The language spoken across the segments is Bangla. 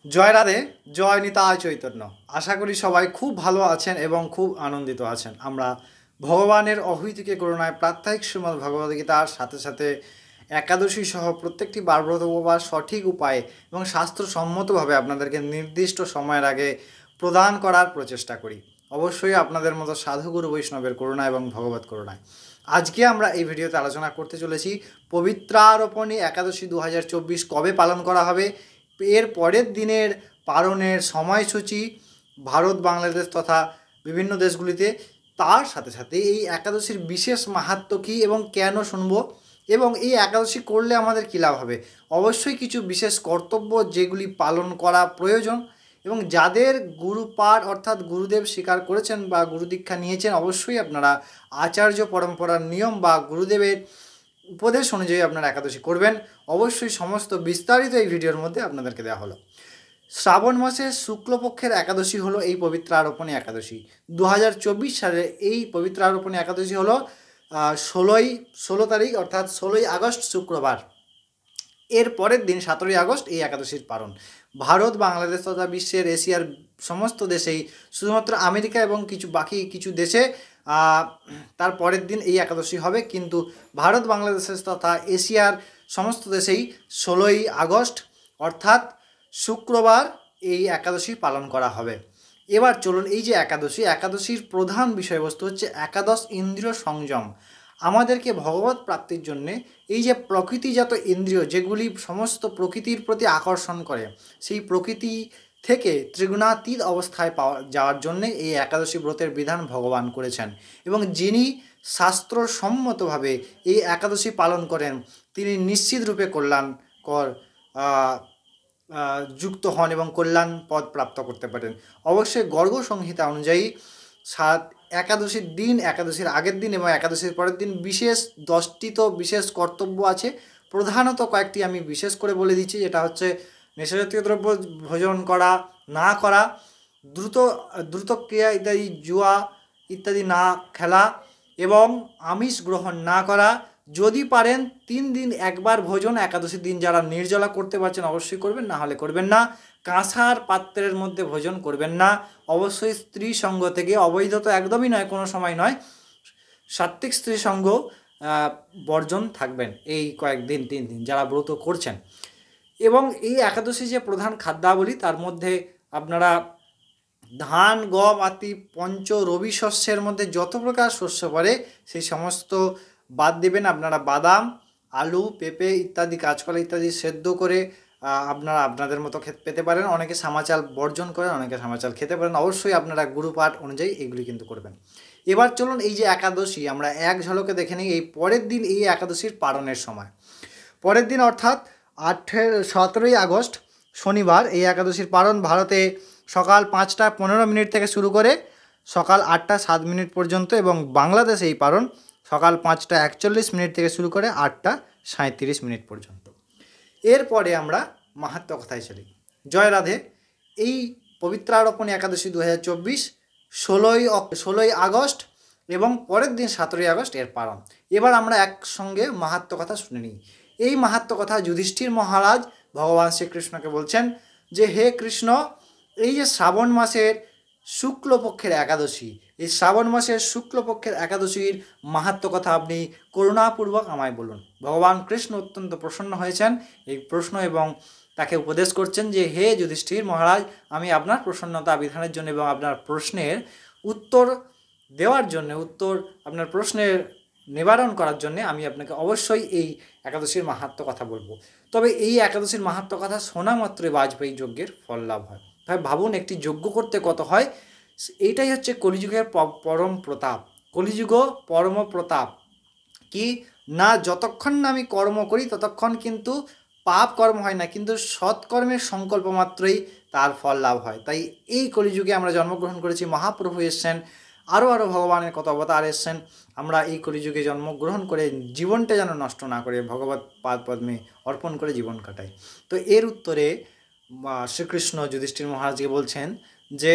জয় রাধে, জয় নিতাই চৈতন্য। আশা করি সবাই খুব ভালো আছেন এবং খুব আনন্দিত আছেন। আমরা ভগবানের অহৈতুকী করুণায় প্রাত্যহিক শ্রীমদ্ ভগবদ্গীতার সাথে সাথে একাদশী সহ প্রত্যেকটি বারব্রত উপবাস সঠিক উপায়ে এবং শাস্ত্রসম্মতভাবে আপনাদেরকে নির্দিষ্ট সময়ের আগে প্রদান করার প্রচেষ্টা করি, অবশ্যই আপনাদের মতো সাধুগুরু বৈষ্ণবের করুণা এবং ভগবত করুণায়। আজকে আমরা এই ভিডিওতে আলোচনা করতে চলেছি পবিত্রারোপণী একাদশী 2024 কবে পালন করা হবে, এর পরের দিনের পালনের সময়সূচি ভারত, বাংলাদেশ তথা বিভিন্ন দেশগুলিতে, তার সাথে সাথে এই একাদশীর বিশেষ মাহাত্ম্য কী এবং কেন শুনবো, এবং এই একাদশী করলে আমাদের কী লাভ হবে। অবশ্যই কিছু বিশেষ কর্তব্য যেগুলি পালন করা প্রয়োজন, এবং যাদের গুরুপাঠ অর্থাৎ গুরুদেব স্বীকার করেছেন বা গুরু দীক্ষা নিয়েছেন, অবশ্যই আপনারা আচার্য পরম্পরার নিয়ম বা গুরুদেবের উপদেশ অনুযায়ী আপনারা একাদশী করবেন। অবশ্যই সমস্ত বিস্তারিত এই ভিডিওর মধ্যে আপনাদেরকে দেওয়া হলো। শ্রাবণ মাসের শুক্লপক্ষের একাদশী হলো এই পবিত্রারোপণী একাদশী। 2024 সালে এই পবিত্রারোপণী একাদশী হলো 16 তারিখ অর্থাৎ 16ই আগস্ট শুক্রবার। এর পরের দিন 17ই আগস্ট এই একাদশীর পালন। ভারত, বাংলাদেশ তথা বিশ্বের এশিয়ার সমস্ত দেশেই, শুধুমাত্র আমেরিকা এবং বাকি কিছু দেশে তার পরের দিন এই একাদশী হবে, কিন্তু ভারত, বাংলাদেশ তথা এশিয়ার সমস্ত দেশেই 16ই আগস্ট অর্থাৎ শুক্রবার এই একাদশী পালন করা হবে। এবার চলুন, এই যে একাদশীর প্রধান বিষয়বস্তু হচ্ছে একাদশ ইন্দ্রিয় সংযম। আমাদেরকে ভগবত প্রাপ্তির জন্যে এই যে প্রকৃতিজাত ইন্দ্রিয় যেগুলি সমস্ত প্রকৃতির প্রতি আকর্ষণ করে, সেই প্রকৃতি থেকে ত্রিগুণাতীত অবস্থায় যাওয়ার জন্যে এই একাদশী ব্রতের বিধান ভগবান করেছেন, এবং যিনি শাস্ত্রসম্মতভাবে এই একাদশী পালন করেন তিনি নিশ্চিত রূপে কল্যাণকর যুক্ত হন এবং কল্যাণ পদ প্রাপ্ত করতে পারেন। অবশ্যই গর্গ সংহিতা অনুযায়ী একাদশীর দিন, একাদশীর আগের দিন এবং একাদশীর পরের দিন বিশেষ 10টি তো বিশেষ কর্তব্য আছে। প্রধানত কয়েকটি আমি বিশেষ করে বলে দিচ্ছি, যেটা হচ্ছে নেশাজাতীয় দ্রব্য ভোজন করা না করা, দ্রুত ক্রিয়া ইত্যাদি, জুয়া ইত্যাদি না খেলা, এবং আমিষ গ্রহণ না করা। যদি পারেন 3 দিন একবার ভোজন, একাদশীর দিন যারা নির্জলা করতে পারছেন অবশ্যই করবেন, না হলে করবেন না। কাঁসার পাত্রের মধ্যে ভোজন করবেন না। অবশ্যই স্ত্রী সঙ্গ থেকে, অবৈধ তো একদমই নয়, কোনো সময় নয়, সাত্ত্বিক স্ত্রী সঙ্গ বর্জন থাকবেন এই কয়েকদিন, 3 দিন যারা ব্রত করছেন। এবং এই একাদশী যে প্রধান খাদ্যাবলী, তার মধ্যে আপনারা ধান, গম আদি পঞ্চ রবি শস্যের মধ্যে যত প্রকার শস্য পড়ে সেই সমস্ত বাদ দেবেন। আপনারা বাদাম, আলু, পেঁপে ইত্যাদি, কাঁচকলা ইত্যাদি সেদ্ধ করে আপনারা আপনাদের মতো পেতে পারেন। অনেকে সামাচাল বর্জন করেন, অনেকে সামাচাল খেতে পারেন। অবশ্যই আপনারা গুরুপাঠ অনুযায়ী এগুলি কিন্তু করবেন। এবার চলুন, এই যে একাদশী আমরা এক ঝলকে দেখে নিই। এই পরের দিন এই একাদশীর পালনের সময়, পরের দিন অর্থাৎ 17ই আগস্ট শনিবার এই একাদশীর পালন ভারতে সকাল 5টা 15 মিনিট থেকে শুরু করে সকাল 8টা 7 মিনিট পর্যন্ত, এবং বাংলাদেশে এই পালন সকাল 5টা 41 মিনিট থেকে শুরু করে 8টা 37 মিনিট পর্যন্ত। এরপরে আমরা মাহাত্ম্য কথায় চলি। জয় রাধে। এই পবিত্রারোপণী একাদশী 2024 16ই আগস্ট এবং পরের দিন 17ই আগস্ট এর পালন। এবার আমরা একসঙ্গে মাহাত্ম্য কথা শুনে নিই। এই মাহাত্ম্য কথা যুধিষ্ঠির মহারাজ ভগবান শ্রীকৃষ্ণকে বলছেন যে, হে কৃষ্ণ, এই যে শ্রাবণ মাসের শুক্লপক্ষের একাদশী, এই শ্রাবণ মাসের শুক্লপক্ষের একাদশীর মাহাত্ম্য কথা আপনি করুণাপূর্বক আমায় বলুন। ভগবান কৃষ্ণ অত্যন্ত প্রসন্ন হয়েছেন এই প্রশ্ন, এবং তাকে উপদেশ করছেন যে, হে যুধিষ্ঠির মহারাজ, আমি আপনার প্রসন্নতা বিধানের জন্য এবং আপনার প্রশ্নের উত্তর দেওয়ার জন্য, আপনার প্রশ্নের নিবারণ করার জন্য আমি আপনাকে অবশ্যই এই একাদশীর মাহাত্ম্য কথা বলবো। তবে এই একাদশীর মাহাত্ম্য কথা শোনা মাত্রই বাজপেয়ী যজ্ঞের ফল লাভ হয়। তাই ভাবুন, একটি যজ্ঞ করতে কত হয়। এইটাই হচ্ছে কলিযুগের পরম প্রতাপ। কলিযুগ পরম প্রতাপ কি না, যতক্ষণ না আমি কর্ম করি ততক্ষণ কিন্তু পাপ কর্ম হয় না, কিন্তু সৎকর্মের সংকল্প মাত্রই তার ফল লাভ হয়। তাই এই কলিযুগে আমরা জন্মগ্রহণ করেছি, মহাপ্রভু এসছেন, আরও ভগবানের কত অবতার এসছেন। আমরা এই কলিযুগে জন্মগ্রহণ করে জীবনটা যেন নষ্ট না করে ভগবত পাদ পদ্মে অর্পণ করে জীবন কাটাই। তো এর উত্তরে শ্রীকৃষ্ণ যুধিষ্ঠির মহারাজকে বলছেন যে,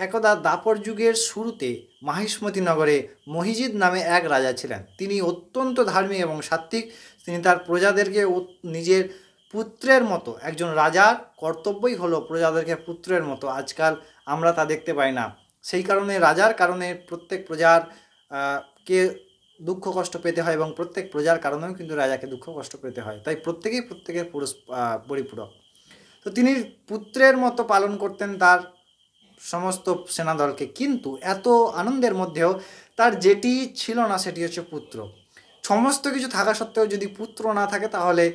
একদা দাপর যুগের শুরুতে মাহিষ্মতি নগরে মহিজিৎ নামে এক রাজা ছিলেন। তিনি অত্যন্ত ধার্মিক এবং সাত্ত্বিক। তিনি তার প্রজাদেরকে নিজের পুত্রের মতো, একজন রাজার কর্তব্যই হলো প্রজাদেরকে পুত্রের মতো। আজকাল আমরা তা দেখতে পাই না। সেই কারণে রাজার কারণে প্রত্যেক প্রজার কে দুঃখ কষ্ট পেতে হয়, এবং প্রত্যেক প্রজার কারণেও কিন্তু রাজাকে দুঃখ কষ্ট পেতে হয়। তাই প্রত্যেকেই প্রত্যেকের পরিপূরক। তো তিনি পুত্রের মতো পালন করতেন তার সমস্ত সেনাদলকে, কিন্তু এত আনন্দের মধ্যেও তার যেটি ছিল না সেটি হচ্ছে পুত্র। সমস্ত কিছু থাকা সত্ত্বেও যদি পুত্র না থাকে তাহলে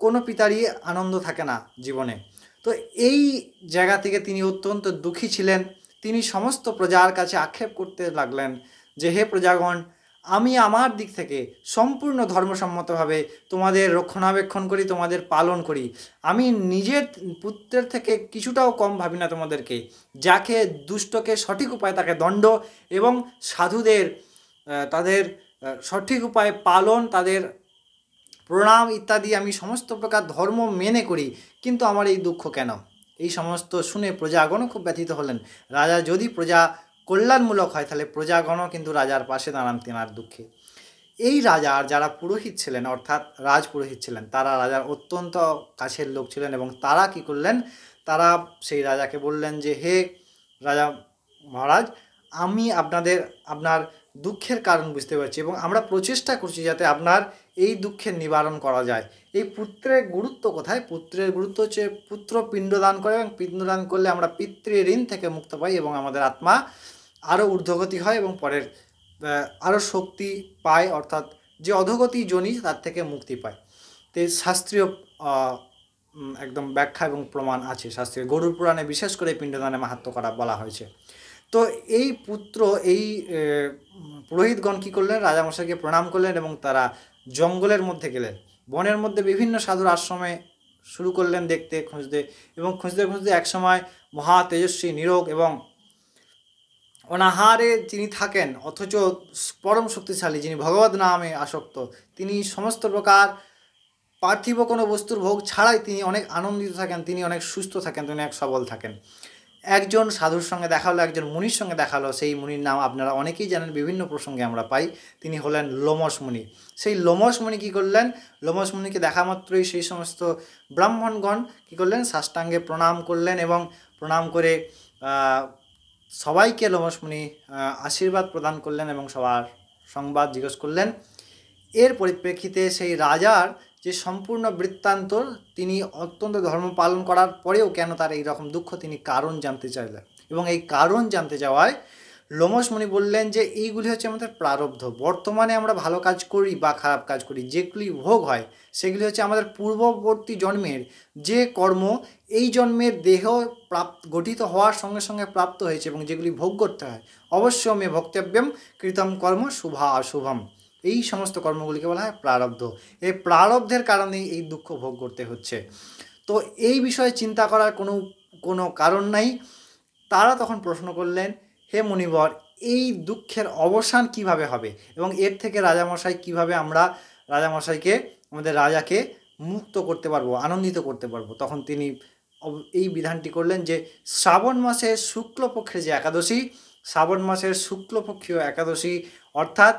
কোনো পিতারই আনন্দ থাকে না জীবনে। তো এই জায়গা থেকে তিনি অত্যন্ত দুঃখী ছিলেন। তিনি সমস্ত প্রজার কাছে আক্ষেপ করতে লাগলেন যে, হে প্রজাগণ, আমি আমার দিক থেকে সম্পূর্ণ ধর্মসম্মতভাবে তোমাদের রক্ষণাবেক্ষণ করি, তোমাদের পালন করি। আমি নিজের পুত্রের থেকে কিছুটাও কম ভাবি না তোমাদেরকে। যাকে দুষ্টকে সঠিক উপায় তাকে দণ্ড, এবং সাধুদের তাদের সঠিক উপায়ে পালন, তাদের প্রণাম ইত্যাদি আমি সমস্ত প্রকার ধর্ম মেনে করি। কিন্তু আমার এই দুঃখ কেন? এই সমস্ত শুনে প্রজাগণও খুব ব্যথিত হলেন। রাজা যদি প্রজা কল্যাণমূলক হয় তাহলে প্রজাগণও কিন্তু রাজার পাশে দাঁড়ান তেনার দুঃখে। এই রাজার যারা পুরোহিত ছিলেন, অর্থাৎ রাজপুরোহিত ছিলেন, তারা রাজার অত্যন্ত কাছের লোক ছিলেন, এবং তারা কি করলেন, তারা সেই রাজাকে বললেন যে, হে রাজা মহারাজ, আমি আপনার দুঃখের কারণ বুঝতে পারছি, এবং আমরা প্রচেষ্টা করছি যাতে আপনার এই দুঃখের নিবারণ করা যায়। এই পুত্রের গুরুত্ব কোথায়? পুত্রের গুরুত্ব হচ্ছে পুত্র পিণ্ডদান করে, এবং পিণ্ডদান করলে আমরা পিতৃঋণ থেকে মুক্ত পাই, এবং আমাদের আত্মা আরও ঊর্ধ্বগতি হয়, এবং পরের আরও শক্তি পায়, অর্থাৎ যে অধোগতি যোনি তার থেকে মুক্তি পায়। তো শাস্ত্রীয় একদম ব্যাখ্যা এবং প্রমাণ আছে শাস্ত্রীয়। গরুর পুরাণে বিশেষ করে পিণ্ডদানে মাহাত্ম্য করা বলা হয়েছে। তো এই পুত্র, এই পুরোহিতগণ কী করলেন, রাজামশাইকে প্রণাম করলেন, এবং তারা জঙ্গলের মধ্যে গেলেন। বনের মধ্যে বিভিন্ন সাধুর আশ্রমে শুরু করলেন দেখতে, খুঁজতে, এবং খুঁজতে খুঁজতে একসময় মহা তেজস্বী, নিরোগ এবং অনাহারে যিনি থাকেন, অথচ পরম শক্তিশালী, যিনি ভগবত নামে আসক্ত, তিনি সমস্ত প্রকার পার্থিব কোনো বস্তুর ভোগ ছাড়াই তিনি অনেক আনন্দিত থাকেন, তিনি অনেক সুস্থ থাকেন, তিনি অনেক সবল থাকেন। একজন সাধুর সঙ্গে দেখা হলো, একজন মুনির সঙ্গে দেখা হলো। সেই মুনির নাম আপনারা অনেকেই জানেন, বিভিন্ন প্রসঙ্গে আমরা পাই। তিনি হলেন লোমশ মুনি। সেই লোমশ মুনি কী করলেন, লোমশ মুনিকে দেখা মাত্রই সেই সমস্ত ব্রাহ্মণগণ কী করলেন, সাষ্টাঙ্গে প্রণাম করলেন, এবং প্রণাম করে সবাইকে লোমশ মুনি আশীর্বাদ প্রদান করলেন, এবং সবার সংবাদ জিজ্ঞেস করলেন। এর পরিপ্রেক্ষিতে সেই রাজার যে সম্পূর্ণ বৃত্তান্ত, তিনি অত্যন্ত ধর্ম পালন করার পরেও কেন তার এই রকম দুঃখ, তিনি কারণ জানতে চাইলেন। এবং এই কারণ জানতে যাওয়ায় লোমশ মুনি বললেন যে, এইগুলি হচ্ছে আমাদের প্রারব্ধ। বর্তমানে আমরা ভালো কাজ করি বা খারাপ কাজ করি, যেগুলি ভোগ হয় সেগুলি হচ্ছে আমাদের পূর্ববর্তী জন্মের যে কর্ম, এই জন্মের দেহ গঠিত হওয়ার সঙ্গে সঙ্গে প্রাপ্ত হয়েছে, এবং যেগুলি ভোগ করতে হয়। অবশ্যই ভক্তব্যম কৃতম কর্ম শুভা অশুভম, এই সমস্ত কর্মগুলিকে বলা হয় প্রারব্ধ। এই প্রারব্ধের কারণেই এই দুঃখ ভোগ করতে হচ্ছে। তো এই বিষয়ে চিন্তা করার কোনো কারণ নাই। তারা তখন প্রশ্ন করলেন, হে মুনিবর, এই দুঃখের অবসান কিভাবে হবে, এবং এর থেকে রাজামশাই কিভাবে আমরা আমাদের রাজাকে মুক্ত করতে পারবো, আনন্দিত করতে পারবো। তখন তিনি এই বিধানটি করলেন যে, শ্রাবণ মাসের শুক্লপক্ষের যে একাদশী, শ্রাবণ মাসের শুক্লপক্ষীয় একাদশী, অর্থাৎ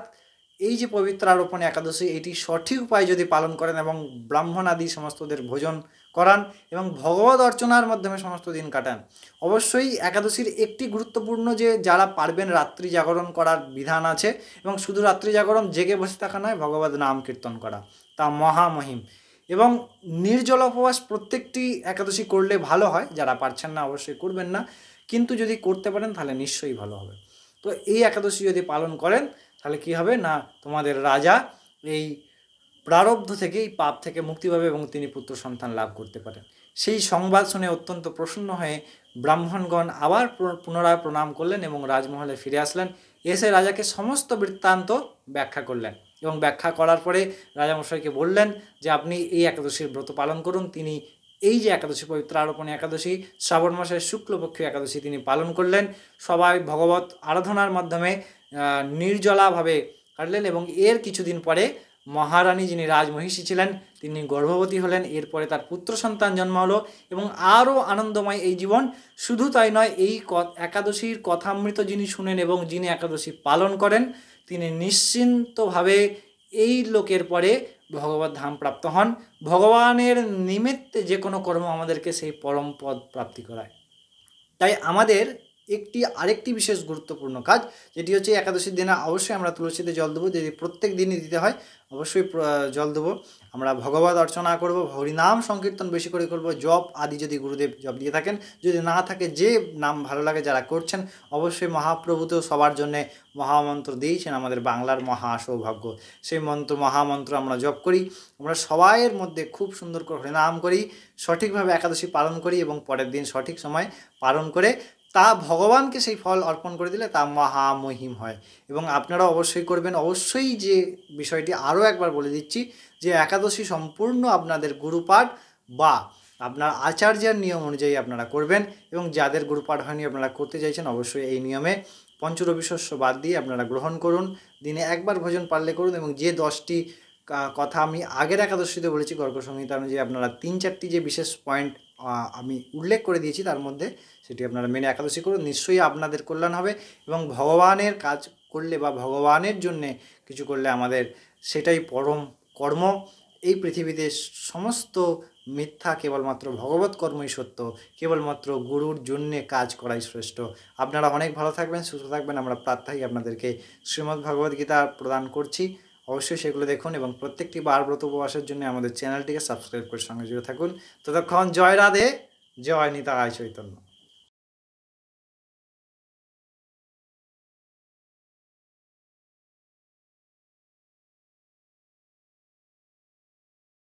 এই যে পবিত্রারোপণ একাদশী, এটি সঠিক উপায়ে যদি পালন করেন, এবং ব্রাহ্মণ আদি সমস্তদের ভোজন করান, এবং ভগবত অর্চনার মাধ্যমে সমস্ত দিন কাটান। অবশ্যই একাদশীর একটি গুরুত্বপূর্ণ যে, যারা পারবেন রাত্রি জাগরণ করার বিধান আছে, এবং শুধু রাত্রি জাগরণ জেগে বসে থাকা নয়, ভগবত নাম কীর্তন করা, তা মহামহিম। এবং নির্জল উপবাস প্রত্যেকটি একাদশী করলে ভালো হয়। যারা পারছেন না অবশ্যই করবেন না, কিন্তু যদি করতে পারেন তাহলে নিশ্চয়ই ভালো হবে। তো এই একাদশী যদি পালন করেন তাহলে কী হবে না, তোমাদের রাজা এই প্রারব্ধ থেকে, এই পাপ থেকে মুক্তি পাবে, এবং তিনি পুত্র সন্তান লাভ করতে পারেন। সেই সংবাদ শুনে অত্যন্ত প্রসন্ন হয়ে ব্রাহ্মণগণ আবার পুনরায় প্রণাম করলেন, এবং রাজমহলে ফিরে আসলেন। এসে রাজাকে সমস্ত বৃত্তান্ত ব্যাখ্যা করলেন, এবং ব্যাখ্যা করার পরে রাজামশাইকে বললেন যে, আপনি এই একাদশীর ব্রত পালন করুন। তিনি এই যে একাদশী, পবিত্রারোপণী একাদশী, শ্রাবণ মাসের শুক্লপক্ষীয় একাদশী তিনি পালন করলেন। সবাই ভগবত আরাধনার মাধ্যমে নির্জলাভাবে কাটলেন, এবং এর কিছুদিন পরে মহারানী, যিনি রাজমহিষী ছিলেন, তিনি গর্ভবতী হলেন। এরপরে তার পুত্র সন্তান জন্ম হলো, এবং আরও আনন্দময় এই জীবন। শুধু তাই নয়, এই একাদশীর কথামৃত যিনি শুনেন এবং যিনি একাদশী পালন করেন, তিনি নিশ্চিন্তভাবে এই লোকের পরে ভগবত ধাম প্রাপ্ত হন। ভগবানের নিমিত্তে যে কোনো কর্ম আমাদেরকে সেই পরম পদ প্রাপ্তি করায়। তাই আমাদের আরেকটি বিশেষ গুরুত্বপূর্ণ কাজ, যেটি হচ্ছে একাদশীর দিনে অবশ্যই আমরা তুলসীতে জল দেবো। যদি প্রত্যেক দিনই দিতে হয় অবশ্যই জল দেবো। আমরা ভগবত অর্চনা করব, হরিনাম সংকীর্তন বেশি করে করব, জপ আদি যদি গুরুদেব জপ দিয়ে থাকেন, যদি না থাকে যে নাম ভালো লাগে যারা করছেন, অবশ্যই মহাপ্রভু তো সবার জন্যে মহামন্ত্র দিয়েছেন, আমাদের বাংলার মহা সৌভাগ্য। সেই মহামন্ত্র আমরা জপ করি। আমরা সবাইয়ের মধ্যে খুব সুন্দর করে হরিনাম করি, সঠিকভাবে একাদশী পালন করি এবং পরের দিন সঠিক সময় পালন করে তা ভগবানকে সেই ফল অর্পণ করে দিলে তা মহামহিম হয়। এবং আপনারা অবশ্যই করবেন। অবশ্যই যে বিষয়টি আরও একবার বলে দিচ্ছি, যে একাদশী সম্পূর্ণ আপনাদের গুরুপাঠ বা আপনার আচার্যের নিয়ম অনুযায়ী আপনারা করবেন। এবং যাদের গুরুপাঠ হয়নি আপনারা করতে চাইছেন, অবশ্যই এই নিয়মে পঞ্চরবি শস্য বাদ দিয়ে আপনারা গ্রহণ করুন। দিনে একবার ভোজন পারলে করুন। এবং যে 10টি কথা আমি আগের একাদশীতে বলেছি গর্গ সংহিতা অনুযায়ী, আপনারা 3-4টি যে বিশেষ পয়েন্ট আমি উল্লেখ করে দিয়েছি তার মধ্যে সেটি আপনারা মেনে একাদশী করুন। নিশ্চয়ই আপনাদের কল্যাণ হবে। এবং ভগবানের কাজ করলে বা ভগবানের জন্যে কিছু করলে আমাদের সেটাই পরম কর্ম। এই পৃথিবীতে সমস্ত মিথ্যা, কেবলমাত্র ভগবত কর্মই সত্য, কেবলমাত্র গুরুর জন্যে কাজ করাই শ্রেষ্ঠ। আপনারা অনেক ভালো থাকবেন, সুস্থ থাকবেন। আমরা প্রাত্যহিক আপনাদেরকে শ্রীমদ্ ভগবদ্ গীতা প্রদান করছি, অবশ্যই সেগুলো দেখুন। এবং প্রত্যেকটি বার ব্রত উপবাসের জন্য আমাদের চ্যানেলটিকে সাবস্ক্রাইব করে সঙ্গে জুড়ে থাকুন। ততক্ষণ জয় রাধে, জয় নিতাই চৈতন্য।